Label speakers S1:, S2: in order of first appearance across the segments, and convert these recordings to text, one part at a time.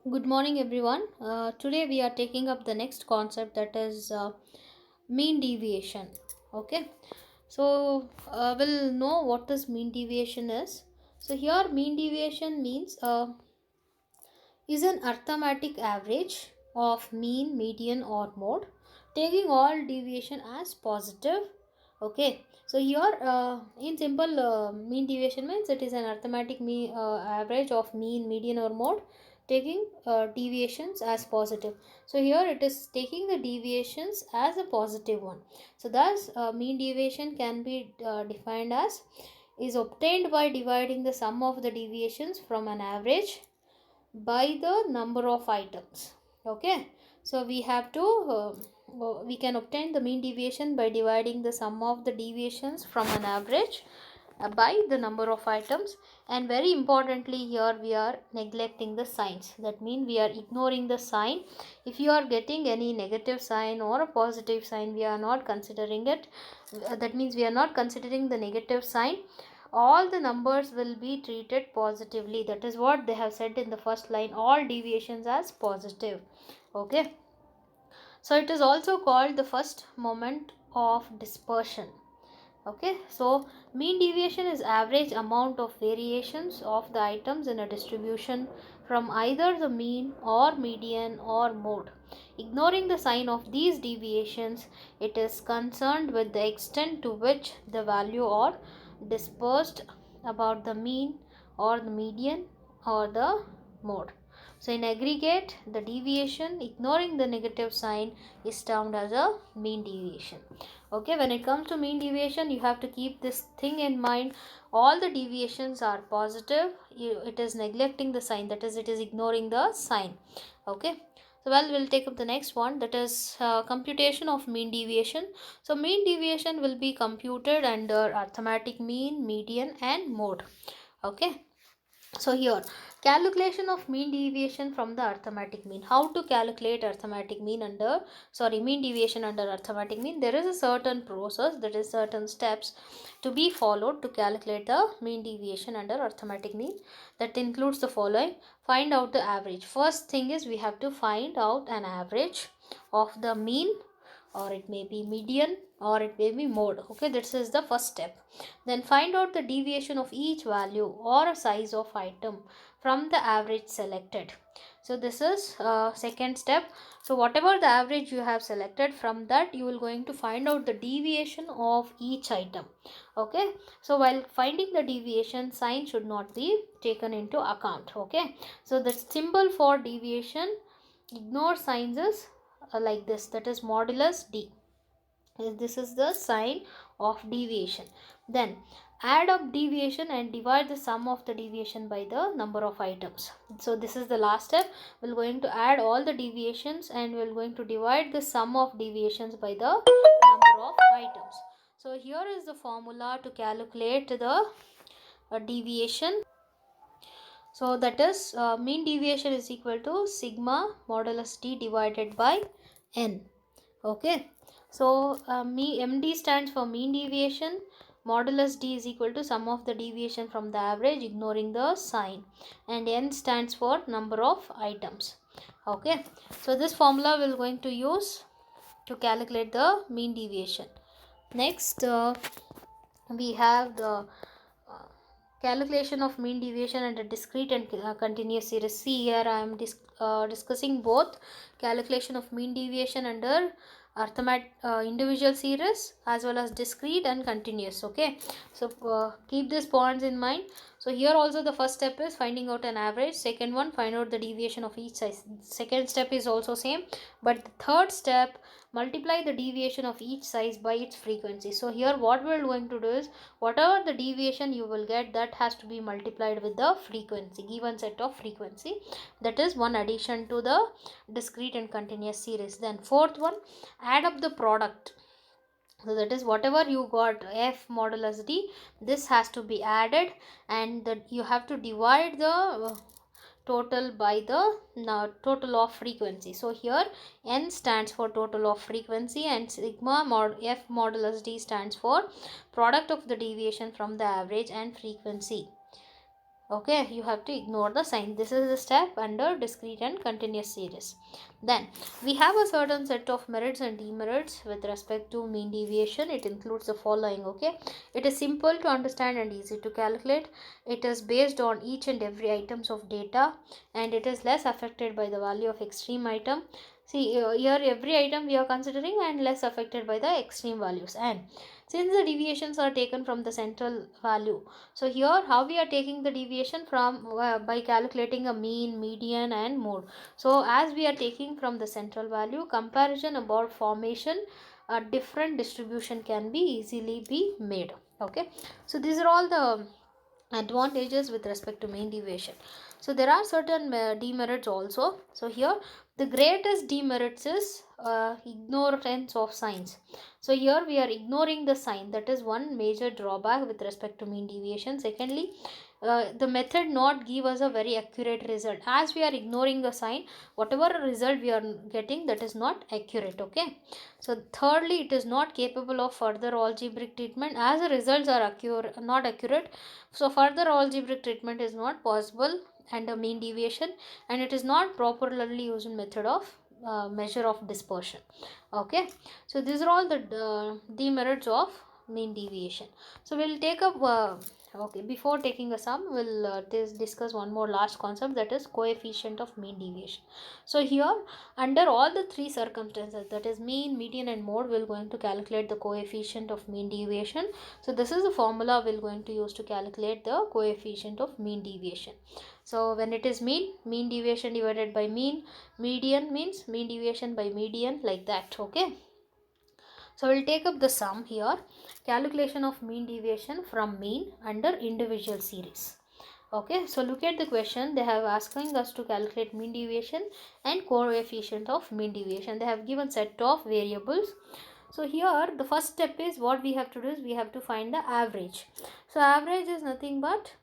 S1: Good morning, everyone. Today we are taking up the next concept, that is mean deviation. Okay, we'll know what this mean deviation is. So here, mean deviation means is an arithmetic average of mean, median, or mode, taking all deviation as positive. Okay, so here in simple, mean deviation means it is an arithmetic average of mean, median, or mode, taking deviations as positive. So here it is taking the deviations as a positive one. So thus mean deviation can be defined as is obtained by dividing the sum of the deviations from an average by the number of items. Okay, so we have to we can obtain the mean deviation by dividing the sum of the deviations from an average by the number of items. And very importantly, here we are neglecting the signs. That means we are ignoring the sign. If you are getting any negative sign or a positive sign, we are not considering it. That means we are not considering the negative sign. All the numbers will be treated positively. That is what they have said in the first line, all deviations as positive. Okay, so it is also called the first moment of dispersion. Okay, so mean deviation is average amount of variations of the items in a distribution from either the mean or median or mode. Ignoring the sign of these deviations, it is concerned with the extent to which the value are dispersed about the mean or the median or the mode. So in aggregate, the deviation ignoring the negative sign is termed as a mean deviation. Okay, when it comes to mean deviation, you have to keep this thing in mind. All the deviations are positive. It is neglecting the sign, that is, it is ignoring the sign. Okay, so we'll take up the next one, that is computation of mean deviation. So mean deviation will be computed under arithmetic mean, median, and mode. Okay, so here, calculation of mean deviation from the arithmetic mean. How to calculate mean deviation under arithmetic mean? There is a certain process, that is certain steps to be followed to calculate the mean deviation under arithmetic mean. That includes the following: find out the average. First thing is we have to find out an average of the mean, or it may be median, or it may be mode. Okay, this is the first step. Then find out the deviation of each value or a size of item from the average selected. So this is second step. So whatever the average you have selected, from that you will going to find out the deviation of each item. Okay, so while finding the deviation, sign should not be taken into account. Okay, so the symbol for deviation, ignore signs, is like this, that is modulus d. This is the sign of deviation. Then add up deviation and divide the sum of the deviation by the number of items. So this is the last step. We're going to add all the deviations and we're going to divide the sum of deviations by the number of items. So here is the formula to calculate the deviation. So that is mean deviation is equal to sigma modulus d divided by n. Okay, so MD stands for mean deviation. Modulus d is equal to sum of the deviation from the average ignoring the sign, and n stands for number of items. Okay, so this formula we're going to use to calculate the mean deviation. Next, we have the calculation of mean deviation under discrete and continuous series. See, here I am discussing both calculation of mean deviation under arithmetic individual series as well as discrete and continuous. Okay, so keep these points in mind. So here also the first step is finding out an average. Second one, find out the deviation of each size. Second step is also same, but the third step, multiply the deviation of each size by its frequency. So here what we're going to do is, whatever the deviation you will get, that has to be multiplied with the frequency, given set of frequency. That is one addition to the discrete and continuous series. Then fourth one, add up the product. So that is whatever you got f modulus d, this has to be added, and that you have to divide the total by the total of frequency. So here n stands for total of frequency, and sigma mod f modulus d stands for product of the deviation from the average and frequency. Okay, you have to ignore the sign. This is the step under discrete and continuous series. Then we have a certain set of merits and demerits with respect to mean deviation. It includes the following. Okay, it is simple to understand and easy to calculate. It is based on each and every items of data, and it is less affected by the value of extreme item. See, here every item we are considering and less affected by the extreme values. And since the deviations are taken from the central value, so here how we are taking the deviation from by calculating a mean, median and mode. So as we are taking from the central value, comparison about formation, a different distribution can be easily be made. Okay, so these are all the advantages with respect to mean deviation. So there are certain demerits also. So here the greatest demerits is ignorance of signs. So here we are ignoring the sign. That is one major drawback with respect to mean deviation. Secondly, the method not give us a very accurate result. As we are ignoring the sign, whatever result we are getting, that is not accurate. Okay, so thirdly, it is not capable of further algebraic treatment as the results are not accurate. So further algebraic treatment is not possible under mean deviation, and it is not properly used in method of measure of dispersion. Okay, so these are all the demerits of mean deviation. So we'll take up okay, before taking a sum, we'll discuss one more last concept, that is coefficient of mean deviation. So here under all the three circumstances, that is mean, median and mode, we're going to calculate the coefficient of mean deviation. So this is the formula we're going to use to calculate the coefficient of mean deviation. So when it is mean deviation divided by mean, median means mean deviation by median, like that. Okay, so we'll take up the sum here. Calculation of mean deviation from mean under individual series. Okay, so look at the question. They have asking us to calculate mean deviation and coefficient of mean deviation. They have given set of variables. So here the first step is what we have to do is we have to find the average. So average is nothing but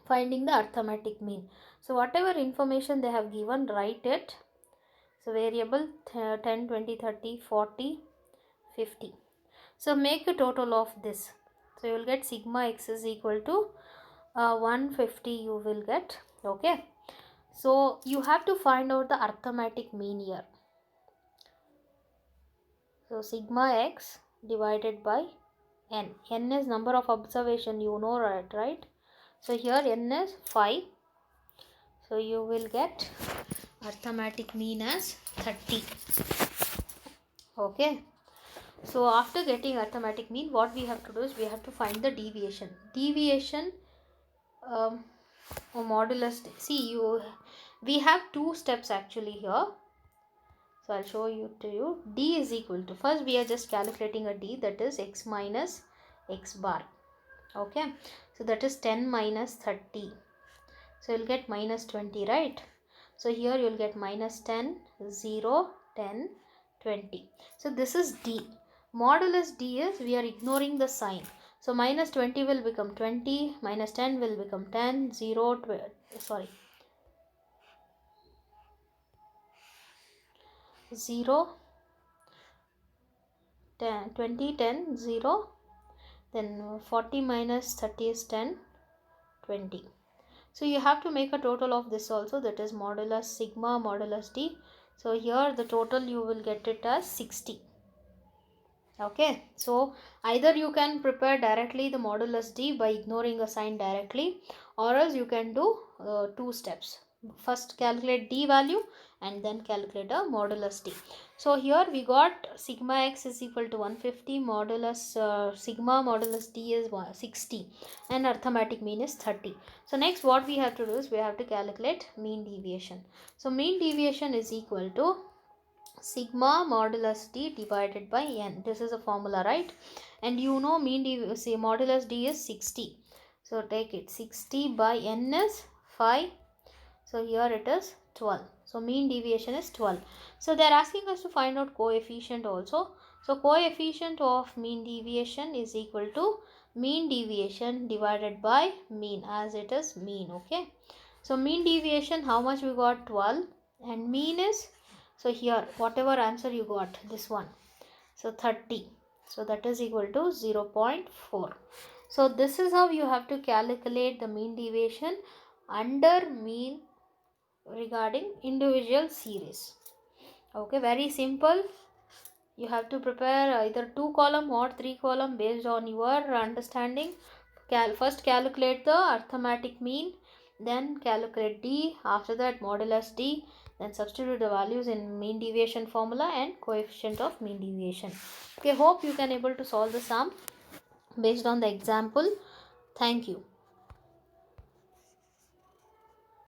S1: finding the arithmetic mean. So whatever information they have given, write it. So variable 10, 20, 30, 40, 50. So make a total of this. So you will get sigma x is equal to 150 you will get. Okay, so you have to find out the arithmetic mean here. So sigma x divided by n. N is number of observation, you know, right? So here n is 5. So you will get arithmetic mean as 30. Okay, so after getting arithmetic mean, what we have to do is we have to find the deviation. Deviation modulus. See, we have two steps actually here. So I'll show you to you. D is equal to, first we are just calculating a D, that is x minus x bar. Okay, so that is 10 minus 30. So you'll get minus 20, right? So here you'll get minus 10, 0, 10, 20. So this is D. Modulus D is, we are ignoring the sign. So minus 20 will become 20, minus 10 will become 10, 0, 0, 10, 20, 10, 0. Then 40 minus 30 is 10, 20. So you have to make a total of this also, that is modulus sigma modulus D. So here the total you will get it as 60. Okay, so either you can prepare directly the modulus D by ignoring a sign directly, or else you can do two steps. First calculate D value and then calculate a modulus D. So here we got sigma x is equal to 150, modulus sigma modulus D is 60 and arithmetic mean is 30. So next what we have to do is we have to calculate mean deviation. So mean deviation is equal to sigma modulus D divided by n. This is a formula, right? And you know modulus D is 60. So take it, 60 by n is 5. So here it is 12. So mean deviation is 12. So they are asking us to find out coefficient also. So coefficient of mean deviation is equal to mean deviation divided by mean, as it is mean. Okay, so mean deviation, how much we got? 12, and mean is, so here whatever answer you got, this one, so 30. So that is equal to 0.4. So this is how you have to calculate the mean deviation under mean regarding individual series. Okay, very simple. You have to prepare either 2 column or 3 column based on your understanding. First calculate the arithmetic mean, then calculate D, after that modulus D, then substitute the values in mean deviation formula and coefficient of mean deviation. Okay, hope you can able to solve the sum based on the example. Thank you.